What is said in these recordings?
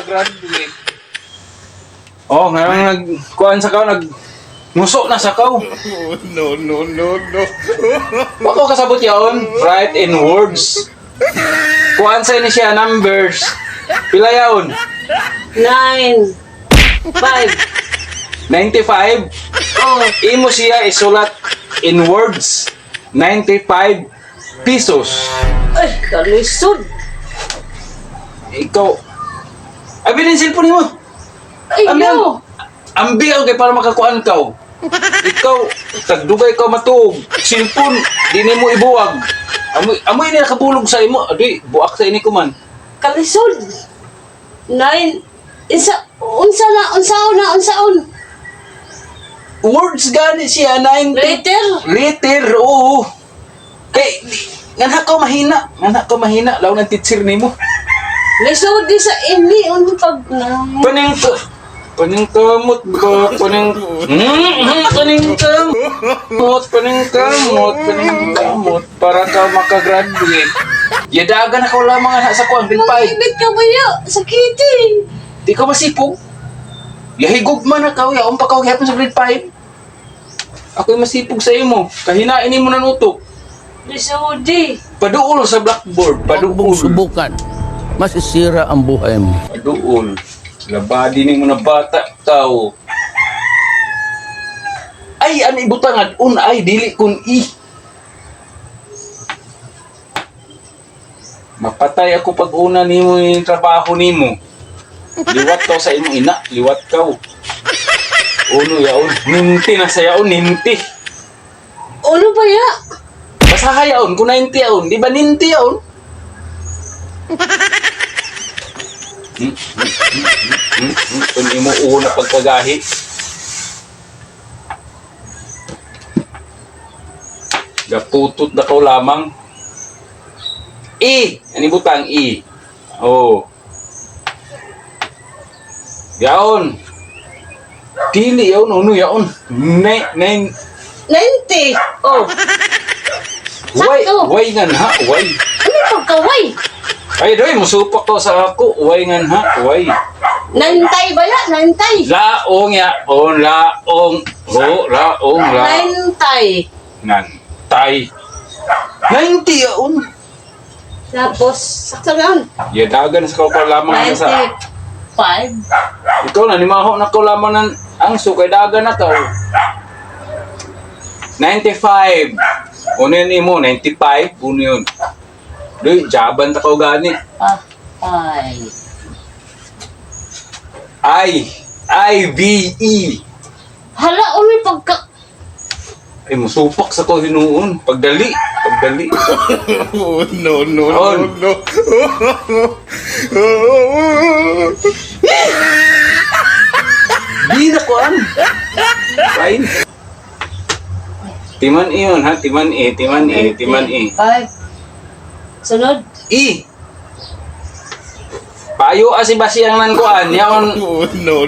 makagraduate. Oh, ngayon nagkuhan sa kao, nagmuso na sa kao. No. Bako kasabot yaon, write in words. Kuhan sa ini siya, numbers. Pila yaon? 9, 5. 95. Oh, Imo siya isulat in words. 95 pesos. ay, kalisod. Ikaw, abi din cellphone mo. Ay, Abi, no. ambi kay para makakuan ka. Ikaw, tagdugay ka matuog. Cellphone, di mo ibuwag. Amoy ni nakabulog sa imo. Adi, buak sa ini ko man. Kalisod. 9. Unsaon. Words gani siya, 90. Later. Liter, oo. Kay, ngana ka mahina. Law ng teacher ni mo. Lisod di sa ini. Ano pag na? Paning kamot ba? Paning kamot. Para ka makagraduate. Yadagan ako lamang sa kuang bilpay. Mangibit ka ba ya? Sakiti. Di ka masipog. Yahigog man na ka. Yaon pa ka hapon sa grade 5. Ako'y masipog sa imo. Kahinain mo na nutok. Lisod di. Paduol sa blackboard. Huwag mong subukan. Masisira ang buhay mo. Paduol. Labadi ni mo na bata tao. Ay, ano ibutangad? Ay, dili kun i. Mapatay ako pag una ni mo yung trabaho ni mo. Liwat ka sa imong ina. Liwat ka. Uno yaon. Ninti na sa yaon. Ninti. Ano ba ya? Basta yaon. Kung 90 yaon. Di ba ninti yaon? Kung di mo una pagkagahi. Gaputot na ko lamang. Ano butang I? Oh. Yaon. Dili yaon. Ano yaon? 90. Oh. Sakto. Way nga ha. Way. Ano pagkaway? Ay, doy, musupak to sa ako. Way nga ha. Way. 90 ba ya? 90. Laong yaon. Laong. Ho. Laong. Laong. 90. Nantay. 90 yaon. Tapos, sakto lang. Yadagan sa kaupa lamang na sa... 95. Ikaw na, nimaho na ko lamang ng angso kay dagan na to. 95. Uno yun mo, 95. Uno yun. Doy, jaban ta ko gani. Ay. I-V-E. Hala, umi pagka... Ay, musupak sa ko hinuon. Pagdali. No. Di na ko an. Fine. Timan iyon ha, timan e. 5. Sunod. I. Payo asi basiyang nan kuan, yaon No.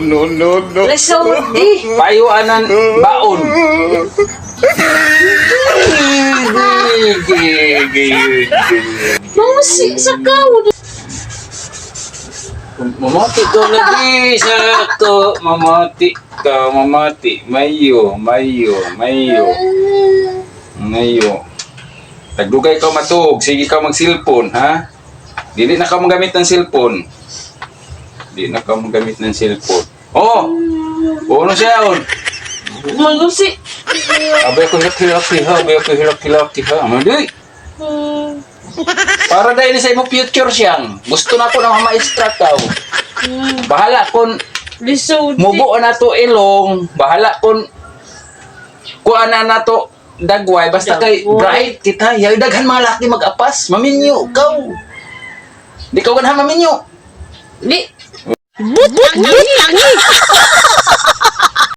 Lisod di. payo anan baon. Mausi sa kaw. Mamati ko lagi sa to, mamati. Mayo. Tagdugay ka matug, sige ka mag-cellphone, ha? Dili na ka magamit ng cellphone. Oh! Ano siya yun? Malusi. Abay ko hilak-hilak ha. Amadi. Para dahil sa imo future siyang. Gusto na ko na ma-extract daw. Bahala kung Lisod di. mubo na to ilong. Bahala kung kuha na to dagway. Basta kay Dagway. bright kita. Yung daghan mga laki mag-apas. Maminyo ikaw. Di ka ganahan maminyo. Di. But,